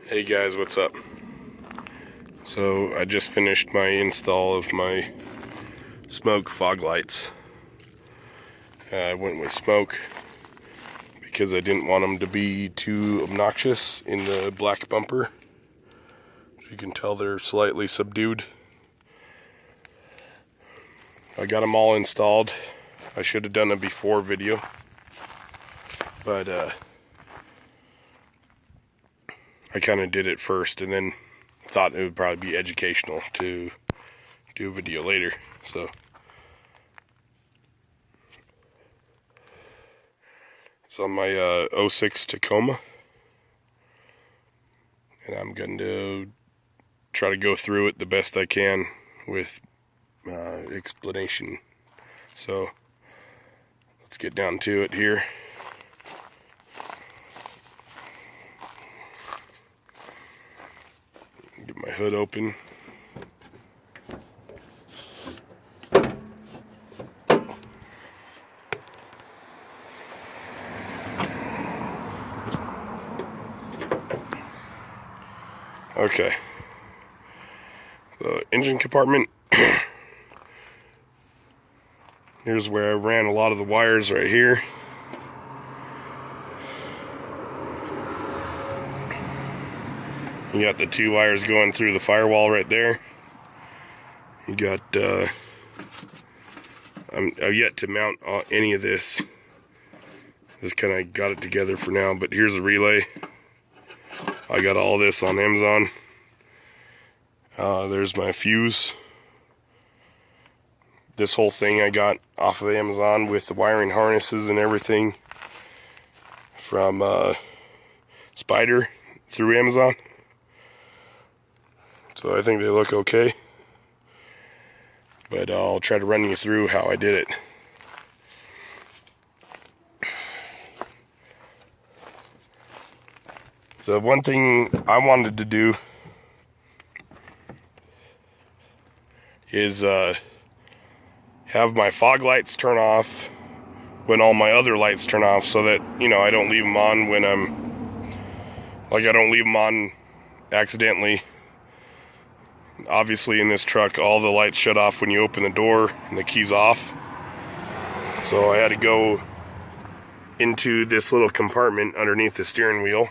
Hey guys, what's up? So I just finished my install of my smoke fog lights. I went with smoke because I didn't want them to be too obnoxious in the black bumper. As you can tell, they're slightly subdued. I got them all installed. I should have done a before video, but I kind of did it first and then thought it would probably be educational to do a video later. So it's on my 06 Tacoma, and I'm going to try to go through it the best I can with explanation. So let's get down to it here. Get my hood open. Okay. The engine compartment. Here's where I ran a lot of the wires right here. You got the two wires going through the firewall right there. You got, I've yet to mount any of this. Just kind of got it together for now, but here's the relay. I got all this on Amazon. There's my fuse. This whole thing I got off of Amazon with the wiring harnesses and everything from Spider through Amazon. So I think they look okay, but I'll try to run you through how I did it. So one thing I wanted to do is have my fog lights turn off when all my other lights turn off, so that, you know, I don't leave them on when I don't leave them on accidentally. Obviously in this truck, all the lights shut off when you open the door and the key's off. So I had to go into this little compartment underneath the steering wheel.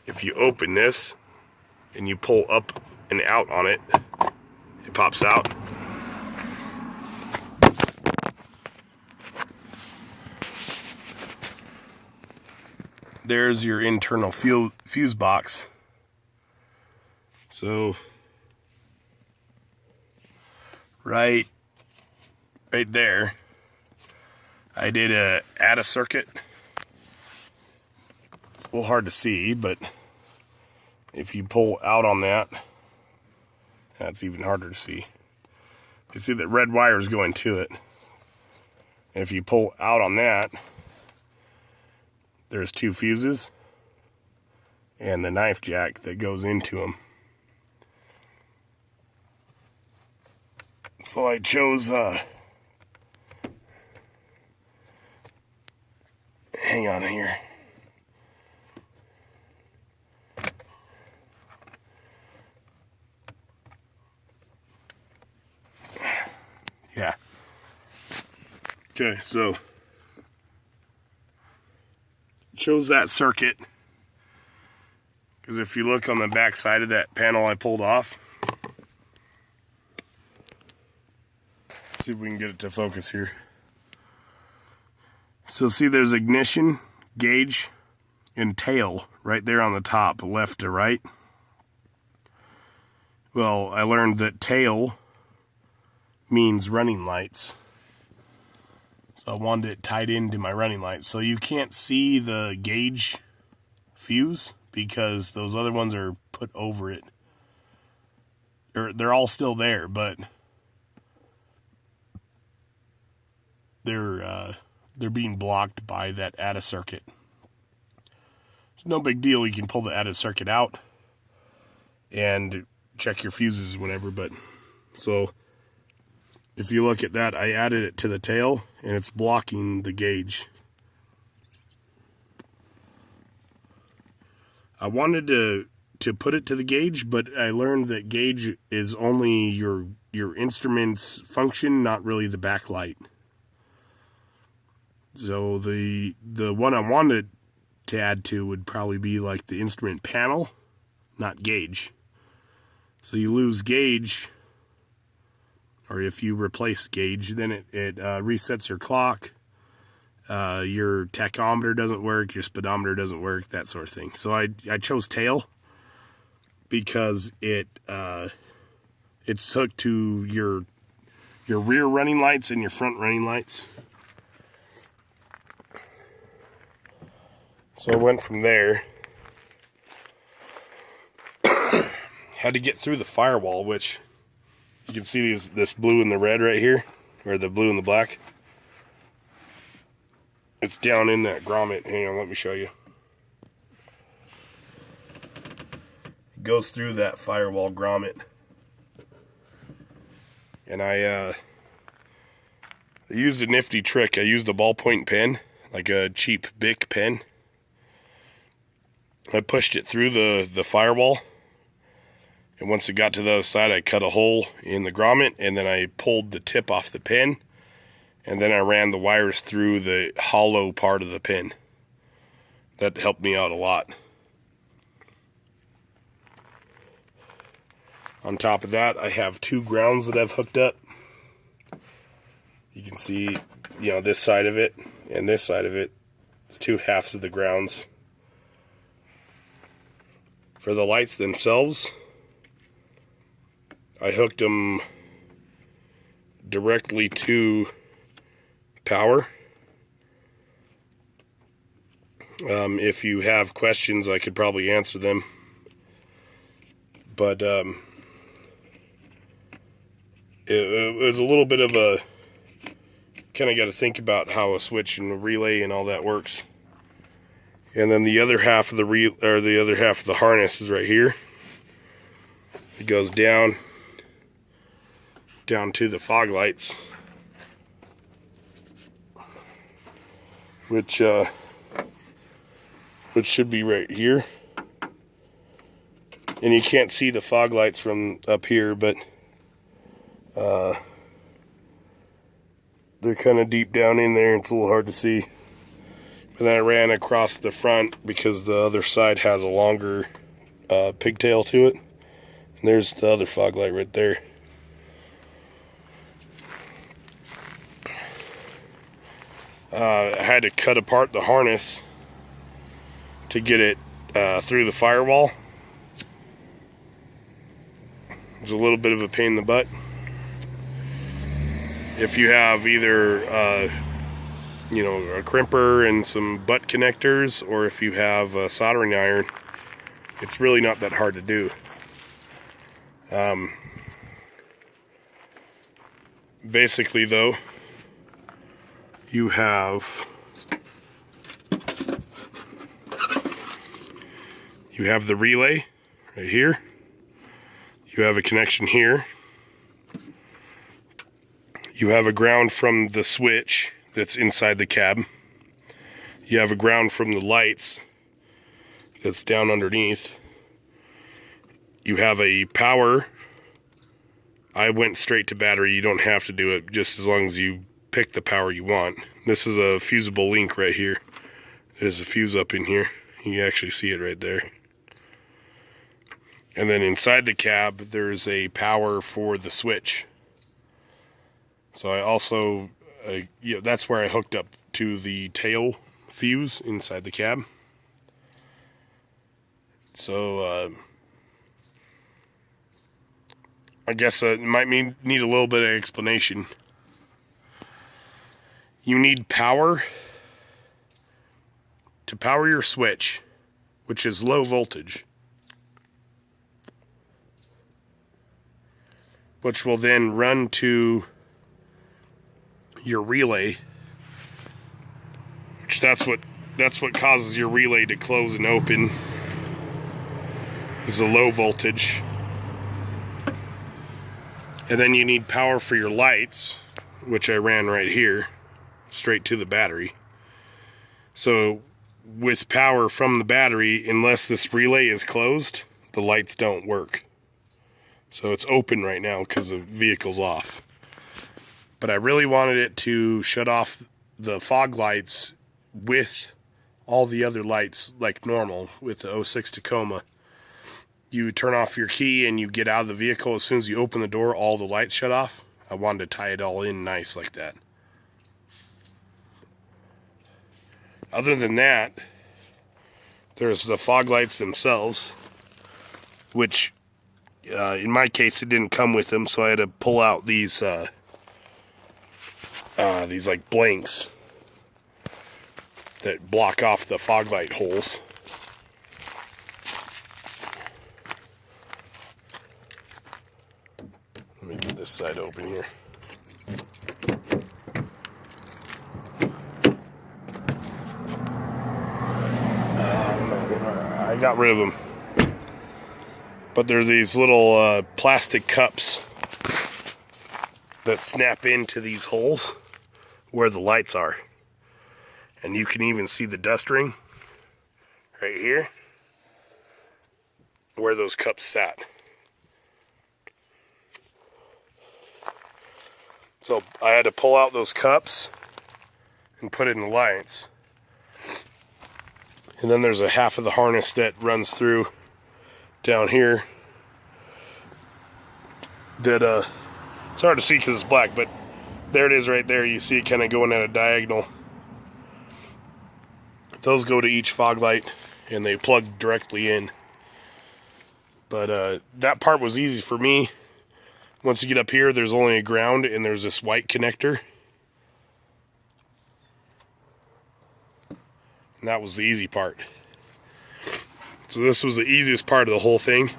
If you open this and you pull up and out on it, it pops out. There's your internal fuse box. So right there, I did add a circuit. It's a little hard to see, but if you pull out on that, that's even harder to see. You see that red wire is going to it. And if you pull out on that, there's two fuses and the knife jack that goes into them. So I chose, hang on here. Yeah. Okay, so chose that circuit because if you look on the back side of that panel I pulled off, see if we can get it to focus here. So see, there's ignition, gauge, and tail right there on the top, left to right. Well, I learned that tail means running lights. So I wanted it tied into my running lights. So you can't see the gauge fuse because those other ones are put over it. They're all still there, but they're being blocked by that added circuit. It's no big deal. You can pull the added circuit out and check your fuses whenever. But so if you look at that, I added it to the tail and it's blocking the gauge. I wanted to put it to the gauge, but I learned that gauge is only your instrument's function, not really the backlight. So the one I wanted to add to would probably be like the instrument panel, not gauge. So you lose gauge, or if you replace gauge, then it resets your clock. Your tachometer doesn't work, your speedometer doesn't work, that sort of thing. So I chose tail because it's hooked to your rear running lights and your front running lights. So I went from there. Had to get through the firewall, which you can see this blue and the red right here, or the blue and the black. It's down in that grommet. Hang on, let me show you. It goes through that firewall grommet. And I used a nifty trick. I used a ballpoint pen, like a cheap Bic pen. I pushed it through the firewall. And once it got to the other side, I cut a hole in the grommet, and then I pulled the tip off the pen. And then I ran the wires through the hollow part of the pin. That helped me out a lot. On top of that, I have 2 grounds that I've hooked up. You can see, this side of it and this side of it. It's 2 halves of the grounds. For the lights themselves, I hooked them directly to power. If you have questions, I could probably answer them. But it was a little bit of a kind of got to think about how a switch and a relay and all that works. And then the other half of the harness is right here. It goes down to the fog lights, which should be right here. And you can't see the fog lights from up here, but they're kind of deep down in there. It's a little hard to see. And then I ran across the front because the other side has a longer pigtail to it. And there's the other fog light right there. I had to cut apart the harness to get it through the firewall. It was a little bit of a pain in the butt. If you have either a crimper and some butt connectors, or if you have a soldering iron, it's really not that hard to do. Basically though, you have the relay right here. You have a connection here. You have a ground from the switch that's inside the cab. You have a ground from the lights that's down underneath. You have a power. I went straight to battery. You don't have to do it, just as long as you pick the power you want. This is a fusible link right here. There's a fuse up in here. You can actually see it right there. And then inside the cab, there's a power for the switch. So I also, that's where I hooked up to the tail fuse inside the cab. So I guess it might need a little bit of explanation. You need power to power your switch, which is low voltage, which will then run to your relay, which that's what causes your relay to close and open, is the low voltage. And then you need power for your lights, which I ran right here straight to the battery. So with power from the battery, unless this relay is closed, the lights don't work. So it's open right now because the vehicle's off. But I really wanted it to shut off the fog lights with all the other lights like normal with the 06 Tacoma. You turn off your key and you get out of the vehicle. As soon as you open the door, all the lights shut off. I wanted to tie it all in nice like that. Other than that, there's the fog lights themselves, which in my case it didn't come with them, so I had to pull out these like blanks that block off the fog light holes. Let me get this side open here. I got rid of them. But they're these little plastic cups that snap into these holes where the lights are. And you can even see the dust ring right here where those cups sat. So I had to pull out those cups and put it in the lights. And then there's a half of the harness that runs through down here that it's hard to see because it's black, but there it is right there. You see it kind of going at a diagonal. Those go to each fog light and they plug directly in. But that part was easy for me. Once you get up here, there's only a ground and there's this white connector. And that was the easy part. So this was the easiest part of the whole thing.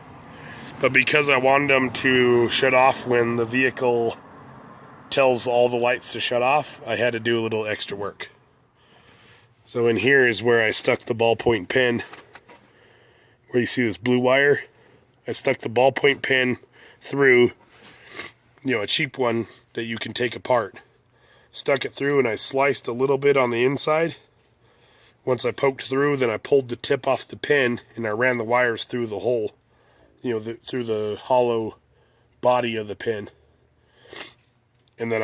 But because I wanted them to shut off when the vehicle tells all the lights to shut off, I had to do a little extra work. So in here is where I stuck the ballpoint pen. Where you see this blue wire, I stuck the ballpoint pen through, a cheap one that you can take apart. Stuck it through and I sliced a little bit on the inside. Once I poked through, then I pulled the tip off the pin and I ran the wires through the hole, through the hollow body of the pin. And then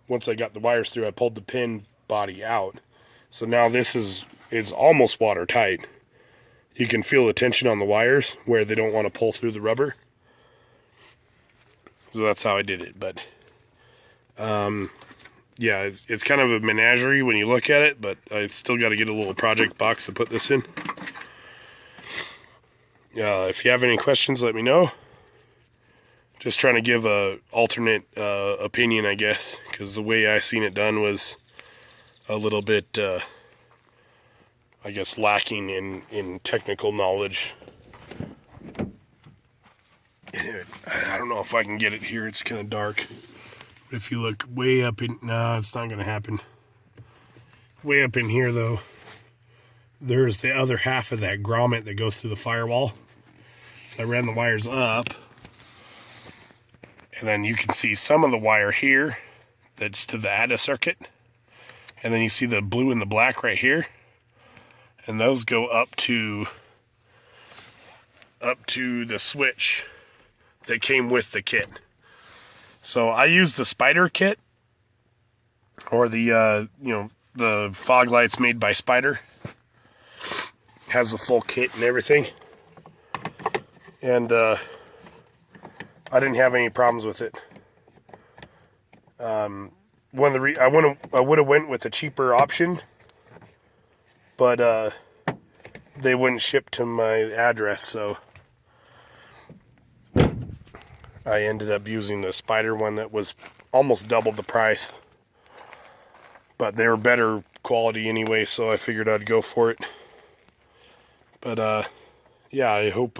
once I got the wires through, I pulled the pin body out. So now this is almost watertight. You can feel the tension on the wires where they don't want to pull through the rubber. So that's how I did it. But yeah, it's kind of a menagerie when you look at it, but I still got to get a little project box to put this in. If you have any questions, let me know. Just trying to give a alternate opinion, I guess, because the way I seen it done was a little bit, I guess, lacking in technical knowledge. I don't know if I can get it here. It's kind of dark. If you look way up in... No, it's not going to happen. Way up in here, though, there's the other half of that grommet that goes through the firewall. So I ran the wires up. And then you can see some of the wire here that's to the ADA circuit. And then you see the blue and the black right here. And those go up to the switch that came with the kit. So I used the Spider kit, or the the fog lights made by Spider. Has the full kit and everything, and I didn't have any problems with it. I would have went with a cheaper option, but they wouldn't ship to my address, so I ended up using the Spider one that was almost double the price. But they were better quality anyway, so I figured I'd go for it. But yeah, I hope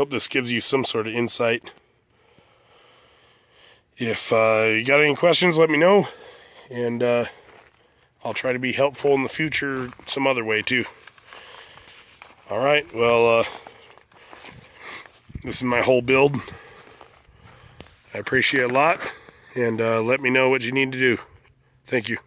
this gives you some sort of insight. If you got any questions, let me know. And I'll try to be helpful in the future some other way too. Alright, well, this is my whole build. I appreciate it a lot, and let me know what you need to do. Thank you.